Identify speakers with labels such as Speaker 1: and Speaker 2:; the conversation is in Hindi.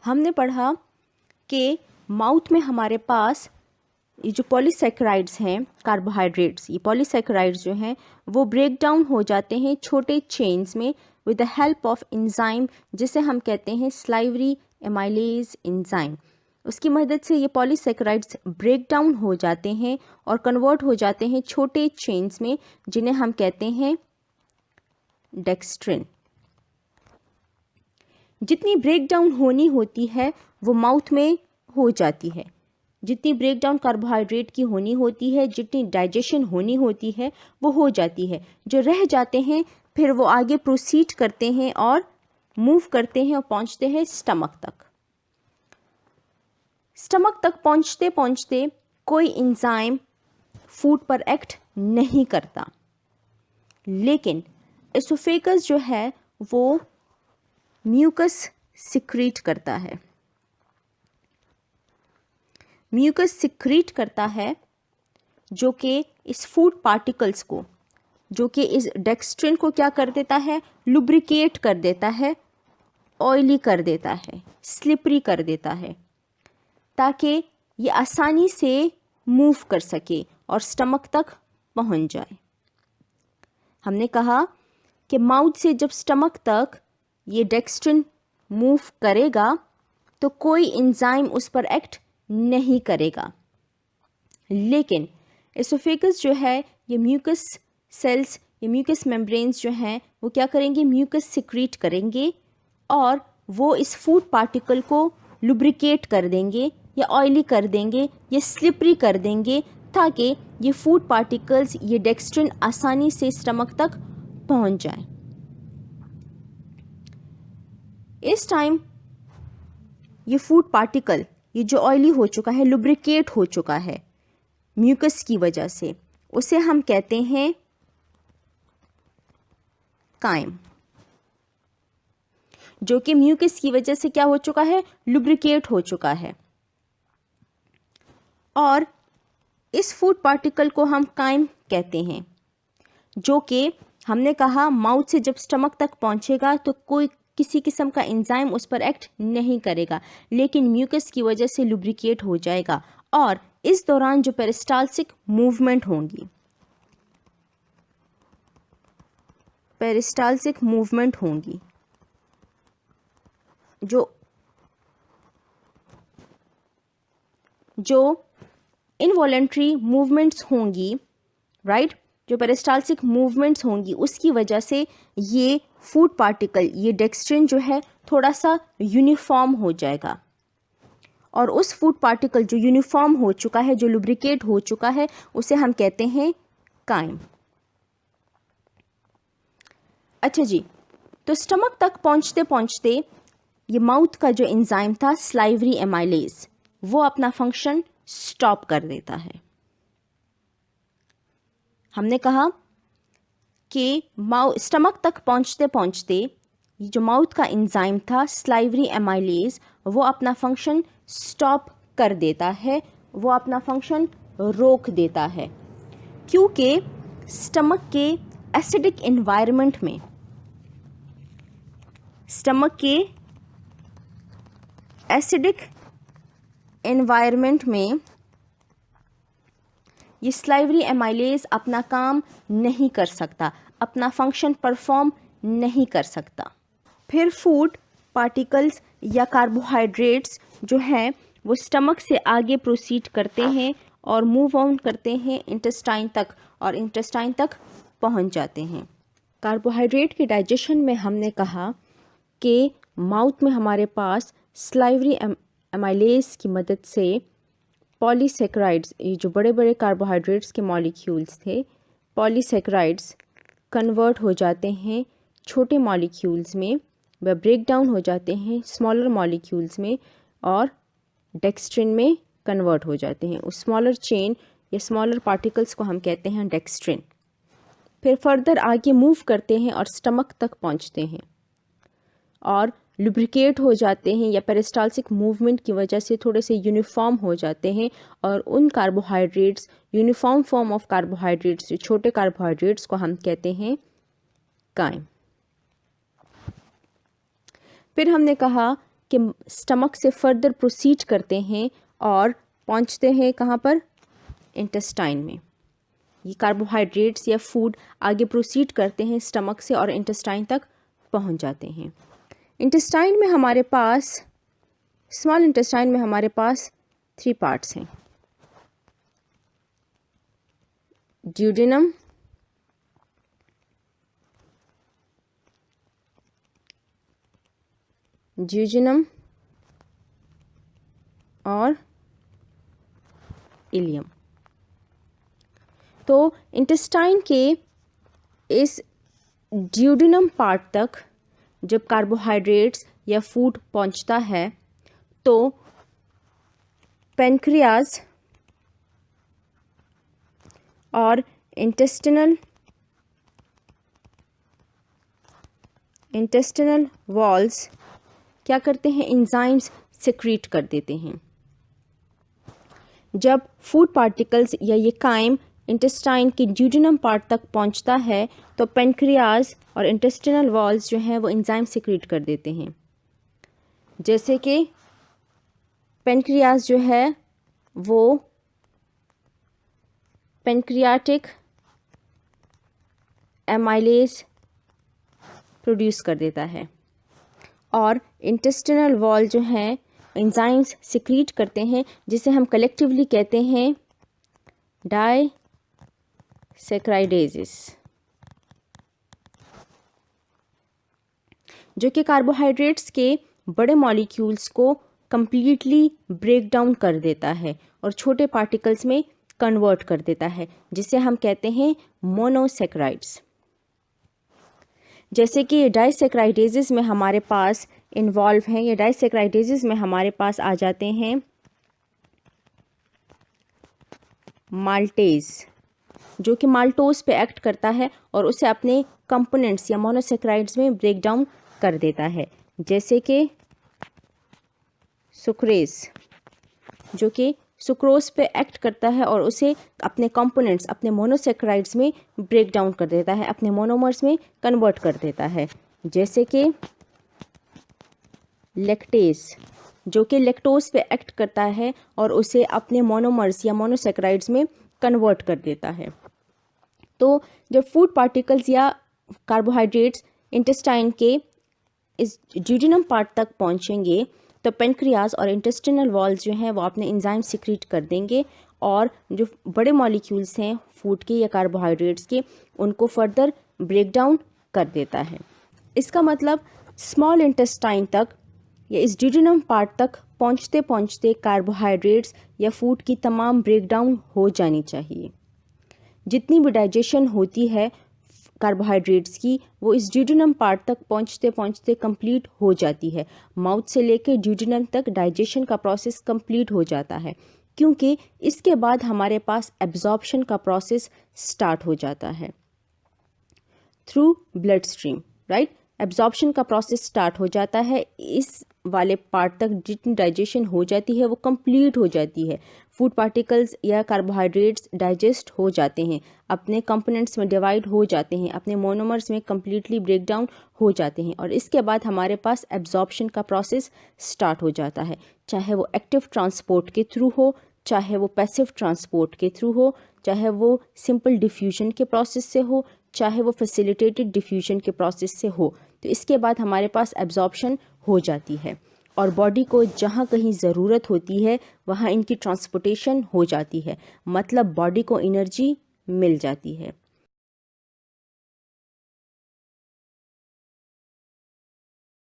Speaker 1: हमने पढ़ा कि माउथ में हमारे पास ये जो पॉलीसैकेराइड्स हैं, कार्बोहाइड्रेट्स, ये पॉलीसैकेराइड्स जो हैं वो ब्रेक डाउन हो जाते हैं छोटे चेन्स में with the help of enzyme, जिसे हम कहते हैं स्लाइवरी एमाइलेज एंजाइम। उसकी मदद से ये पॉलीसैकेराइड्स ब्रेक डाउन हो जाते हैं और कन्वर्ट हो जाते हैं छोटे चेन्स में, जिन्हें हम कहते हैं डेक्स्ट्रिन। जितनी ब्रेक डाउन होनी होती है वो माउथ में हो जाती है, जितनी ब्रेक डाउन कार्बोहाइड्रेट की होनी होती है, जितनी डाइजेशन होनी होती है वो हो जाती है। जो रह जाते हैं फिर वो आगे प्रोसीड करते हैं और मूव करते हैं और पहुंचते हैं स्टमक तक। स्टमक तक पहुंचते पहुंचते कोई एंजाइम फूड पर एक्ट नहीं करता, लेकिन एसोफेगस जो है वो म्यूकस सिक्रीट करता है। म्यूकस सिक्रीट करता है जो कि इस फूड पार्टिकल्स को, जो कि इस डेक्स्ट्रिन को क्या कर देता है, लुब्रिकेट कर देता है, ऑयली कर देता है, स्लिपरी कर देता है, ताकि ये आसानी से मूव कर सके और स्टमक तक पहुंच जाए। हमने कहा कि माउथ से जब स्टमक तक ये डेक्स्ट्रिन मूव करेगा तो कोई एंजाइम उस पर एक्ट नहीं करेगा, लेकिन एसोफेगस जो है ये म्यूकस सेल्स, ये म्यूकस मेम्ब्रेन्स जो हैं वो क्या करेंगे, म्यूकस सिक्रीट करेंगे और वो इस फूड पार्टिकल को लुब्रिकेट कर देंगे या ऑयली कर देंगे या स्लिपरी कर देंगे, ताकि ये फूड पार्टिकल्स, ये डेक्स्ट्रिन आसानी से स्टमक तक पहुंच जाए। इस टाइम ये फूड पार्टिकल, ये जो ऑयली हो चुका है, लुब्रिकेट हो चुका है म्यूकस की वजह से, उसे हम कहते हैं काइम। जो कि म्यूकस की वजह से क्या हो चुका है, लुब्रिकेट हो चुका है। और इस फूड पार्टिकल को हम काइम कहते हैं, जो कि हमने कहा माउथ से जब स्टमक तक पहुंचेगा तो कोई किसी किस्म का एंजाइम उस पर एक्ट नहीं करेगा, लेकिन म्यूकस की वजह से लुब्रिकेट हो जाएगा। और इस दौरान जो पेरिस्टाल्सिक मूवमेंट होंगी, पेरिस्टाल्सिक मूवमेंट होंगी, जो इनवॉलेंट्री मूवमेंट्स होंगी, राइट, जो पेरिस्टाल्सिक मूवमेंट्स होंगी, उसकी वजह से ये फूड पार्टिकल, ये डेक्स्ट्रिन जो है थोड़ा सा यूनिफॉर्म हो जाएगा। और उस फूड पार्टिकल जो यूनिफॉर्म हो चुका है, जो लुब्रिकेट हो चुका है, उसे हम कहते हैं काइम। अच्छा जी, तो स्टमक तक पहुंचते पहुंचते ये माउथ का जो एंजाइम था स्लाइवरी एमाइलेज, वो अपना फंक्शन स्टॉप कर देता है। हमने कहा कि स्टमक तक पहुंचते पहुंचते ये जो माउथ का एंजाइम था स्लाइवरी एमाइलेज, वो अपना फंक्शन स्टॉप कर देता है, वो अपना फंक्शन रोक देता है, क्योंकि स्टमक के एसिडिक एनवायरनमेंट में, स्टमक के एसिडिक एनवायरनमेंट में ये स्लाइवरी एमाइलेज अपना काम नहीं कर सकता, अपना फंक्शन परफॉर्म नहीं कर सकता। फिर फूड पार्टिकल्स या कार्बोहाइड्रेट्स जो हैं वो स्टमक से आगे प्रोसीड करते हैं और मूव ऑन करते हैं इंटेस्टाइन तक, और इंटेस्टाइन तक पहुंच जाते हैं। कार्बोहाइड्रेट के डाइजेशन में हमने कहा कि माउथ में हमारे पास स्लाइवरी एमाइलेज की मदद से पॉलीसैकेराइड्स, ये जो बड़े बड़े कार्बोहाइड्रेट्स के मॉलिक्यूल्स थे, पॉलीसैकेराइड्स कन्वर्ट हो जाते हैं छोटे मॉलिक्यूल्स में, वह ब्रेक डाउन हो जाते हैं स्मॉलर मॉलिक्यूल्स में और डेक्स्ट्रिन में कन्वर्ट हो जाते हैं। उस स्मॉलर चेन या स्मॉलर पार्टिकल्स को हम कहते हैं डेक्स्ट्रिन। फिर फर्दर आगे मूव करते हैं और स्टमक तक पहुंचते हैं और लुब्रिकेट हो जाते हैं या पेरिस्टाल्सिक मूवमेंट की वजह से थोड़े से यूनिफॉर्म हो जाते हैं, और उन carbohydrates, uniform form of carbohydrates, जो छोटे कार्बोहाइड्रेट्स को हम कहते हैं काइम। फिर हमने कहा के स्टमक से फर्दर प्रोसीड करते हैं और पहुंचते हैं कहाँ पर, इंटेस्टाइन में। ये कार्बोहाइड्रेट्स या फूड आगे प्रोसीड करते हैं स्टमक से और इंटेस्टाइन तक पहुंच जाते हैं। इंटेस्टाइन में हमारे पास, स्मॉल इंटेस्टाइन में हमारे पास 3 पार्ट्स हैं, ड्यूडेनम, और इलियम। तो इंटेस्टाइन के इस ड्यूडेनम पार्ट तक जब कार्बोहाइड्रेट्स या फूड पहुंचता है तो पैनक्रियाज और इंटेस्टिनल वॉल्स क्या करते हैं, एंजाइम्स सिक्रीट कर देते हैं। जब फूड पार्टिकल्स या ये काइम इंटेस्टाइन के ड्यूडेनम पार्ट तक पहुंचता है तो पैनक्रियाज और इंटेस्टिनल वॉल्स जो हैं वो एंजाइम सिक्रीट कर देते हैं। जैसे कि पैनक्रियाज जो है वो पैनक्रियाटिक एमाइलेज प्रोड्यूस कर देता है और इंटेस्टिनल वॉल जो है एंजाइम्स सिक्रीट करते हैं, जिसे हम कलेक्टिवली कहते हैं डाइसैकेराइडेजेस, जो कि कार्बोहाइड्रेट्स के बड़े मॉलिक्यूल्स को कंप्लीटली ब्रेक डाउन कर देता है और छोटे पार्टिकल्स में कन्वर्ट कर देता है, जिसे हम कहते हैं मोनोसैकेराइड्स। जैसे कि डाइसैकेराइडेजेस में हमारे पास इन्वॉल्व हैं, या डाइसैकेराइडेजेस में हमारे पास आ जाते हैं माल्टेज, जो कि माल्टोज पे एक्ट करता है और उसे अपने कंपोनेंट्स या मोनोसैकेराइड्स में ब्रेक डाउन कर देता है। जैसे कि सुक्रेज, जो कि सुक्रोज पे एक्ट करता है और उसे अपने कंपोनेंट्स, अपने मोनोसैकेराइड्स में ब्रेक डाउन कर देता है, अपने मोनोमर्स में कन्वर्ट कर देता है। जैसे कि लैक्टेज, जो कि लैक्टोज पे एक्ट करता है और उसे अपने मोनोमर्स या मोनोसैकेराइड्स में कन्वर्ट कर देता है। तो जब फूड पार्टिकल्स या कार्बोहाइड्रेट्स इंटेस्टाइन के इस ड्यूडेनम पार्ट तक पहुंचेंगे तो पैनक्रियाज और इंटेस्टिनल वॉल्स जो हैं वो अपने एंजाइम सिक्रीट कर देंगे और जो बड़े मॉलिक्यूल्स हैं फूड के या कार्बोहाइड्रेट्स के, उनको फर्दर ब्रेक डाउन कर देता है। इसका मतलब स्मॉल इंटेस्टाइन तक या इस ड्यूडेनम पार्ट तक पहुंचते पहुंचते कार्बोहाइड्रेट्स या फूड की तमाम ब्रेक डाउन हो जानी चाहिए। जितनी भी डाइजेशन होती है कार्बोहाइड्रेट्स की वो इस ड्यूडेनम पार्ट तक पहुंचते पहुंचते कंप्लीट हो जाती है। माउथ से लेकर ड्यूडेनम तक डाइजेशन का प्रोसेस कंप्लीट हो जाता है, क्योंकि इसके बाद हमारे पास एब्जॉर्प्शन का प्रोसेस स्टार्ट हो जाता है through blood stream, right. Absorption का प्रोसेस स्टार्ट हो जाता है। इस वाले पार्ट तक जितनी डाइजेशन हो जाती है वो कंप्लीट हो जाती है। फूड पार्टिकल्स या कार्बोहाइड्रेट्स डाइजेस्ट हो जाते हैं, अपने कंपोनेंट्स में डिवाइड हो जाते हैं, अपने मोनोमर्स में कंप्लीटली ब्रेक डाउन हो जाते हैं और इसके बाद हमारे पास एब्जॉर्प्शन का प्रोसेस स्टार्ट हो जाता है, चाहे वो एक्टिव ट्रांसपोर्ट के थ्रू हो, चाहे वो पैसिव ट्रांसपोर्ट के थ्रू हो, चाहे वो सिंपल डिफ्यूजन के प्रोसेस से हो, चाहे वो फैसिलिटेटेड डिफ्यूजन के प्रोसेस से हो। तो इसके बाद हमारे पास एब्जॉर्प्शन हो जाती है और बॉडी को जहाँ कहीं ज़रूरत होती है वहाँ इनकी ट्रांसपोर्टेशन हो जाती है, मतलब बॉडी को एनर्जी मिल जाती है।